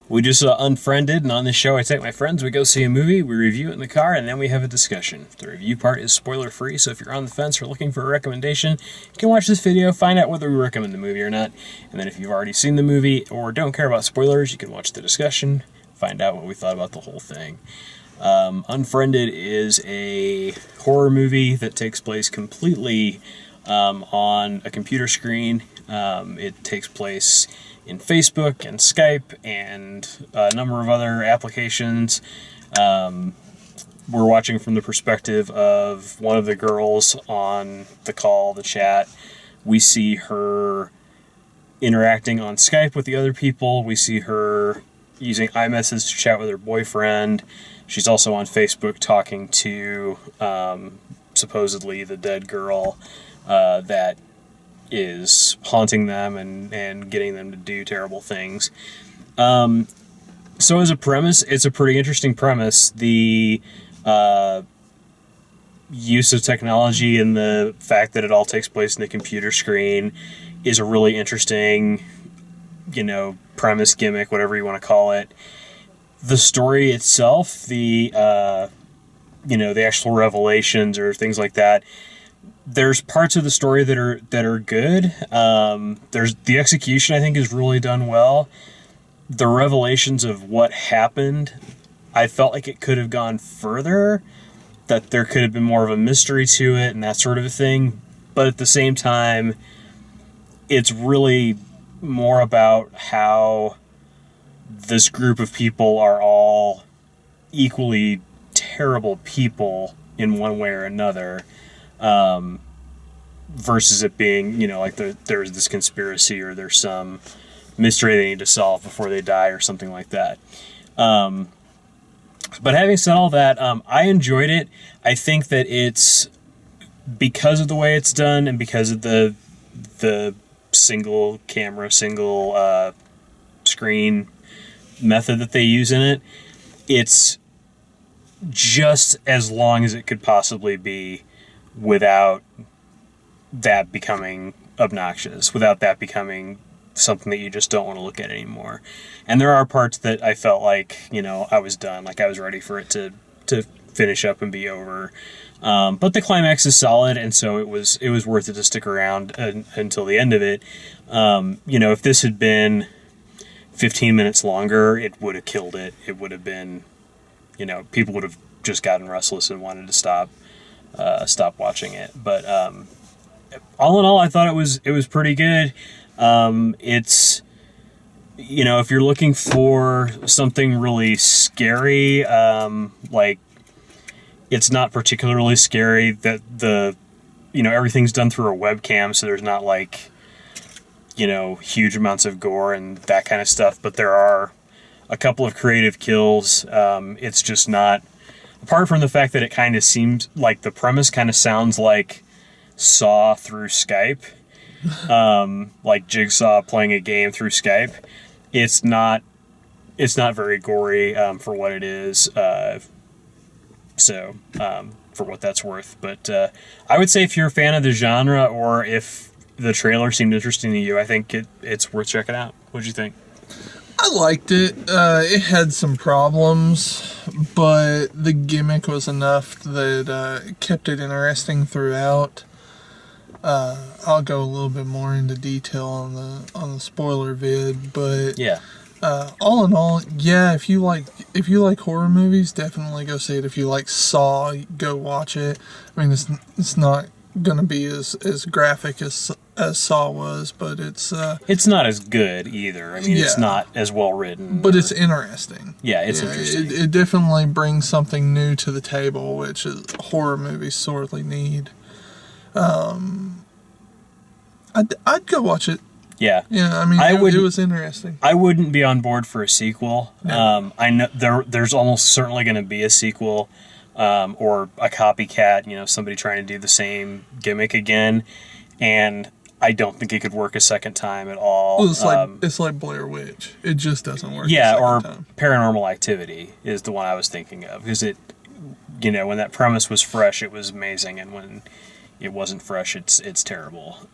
We just saw Unfriended, and on this show I take my friends, we go see a movie, we review it in the car, and then we have a discussion. The review part is spoiler-free, so if you're on the fence or looking for a recommendation, you can watch this video, find out whether we recommend the movie or not, and then if you've already seen the movie or don't care about spoilers, you can watch the discussion, find out what we thought about the whole thing. Unfriended is a horror movie that takes place completely on a computer screen. It takes place in Facebook and Skype and a number of other applications. We're watching from the perspective of one of the girls on the call, the chat. We see her interacting on Skype with the other people. We see her using iMessage to chat with her boyfriend. She's also on Facebook talking to supposedly the dead girl that is haunting them and getting them to do terrible things. So as a premise, it's a pretty interesting premise. The use of technology and the fact that it all takes place in the computer screen is a really interesting, premise, gimmick, whatever you want to call it. The story itself, the actual revelations or things like that, there's parts of the story that are good. There's the execution, I think, is really done well. The revelations of what happened, I felt like it could have gone further, that there could have been more of a mystery to it and that sort of a thing. But at the same time, it's really more about how this group of people are all equally terrible people in one way or another. Versus it being, there's this conspiracy or there's some mystery they need to solve before they die or something like that. But having said all that, I enjoyed it. I think that it's because of the way it's done and because of the single camera, single screen method that they use in it, it's just as long as it could possibly be without that becoming obnoxious, without that becoming something that you just don't want to look at anymore. And there are parts that I felt like, I was done, like I was ready for it to finish up and be over. But the climax is solid, and so it was worth it to stick around until the end of it. If this had been 15 minutes longer, it would have killed it. It would have been, people would have just gotten restless and wanted to stop watching it. But all in all, I thought it was pretty good. It's, if you're looking for something really scary, it's not particularly scary. That everything's done through a webcam, so there's not huge amounts of gore and that kind of stuff. But there are a couple of creative kills. It's just not, apart from the fact that it kind of seems like the premise kind of sounds like Saw through Skype, like Jigsaw playing a game through Skype. It's not very gory for what it is. For what that's worth. But I would say if you're a fan of the genre, or if the trailer seemed interesting to you, I think it's worth checking out. What'd you think? I liked it. It had some problems, but the gimmick was enough that it kept it interesting throughout. I'll go a little bit more into detail on the spoiler vid, but yeah. All in all, yeah. If you like horror movies, definitely go see it. If you like Saw, go watch it. I mean, it's not gonna be as graphic as Saw was, but it's not as good either. I mean, It's not as well written, but it's interesting. Yeah, it's interesting. It definitely brings something new to the table, which horror movies sorely need. I'd go watch it. Yeah. Yeah, I mean, it was interesting. I wouldn't be on board for a sequel. No. I know there's almost certainly going to be a sequel, or a copycat, somebody trying to do the same gimmick again, and I don't think it could work a second time at all. Well, it's like Blair Witch. It just doesn't work. Yeah, a second or time. Paranormal Activity is the one I was thinking of, because it, when that premise was fresh, it was amazing, and when it wasn't fresh. It's terrible.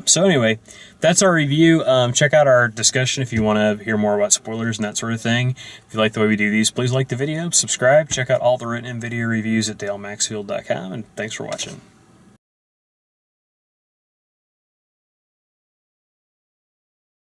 So anyway, that's our review. Check out our discussion if you want to hear more about spoilers and that sort of thing. If you like the way we do these, please like the video, subscribe, check out all the written and video reviews at dalemaxfield.com, and thanks for watching.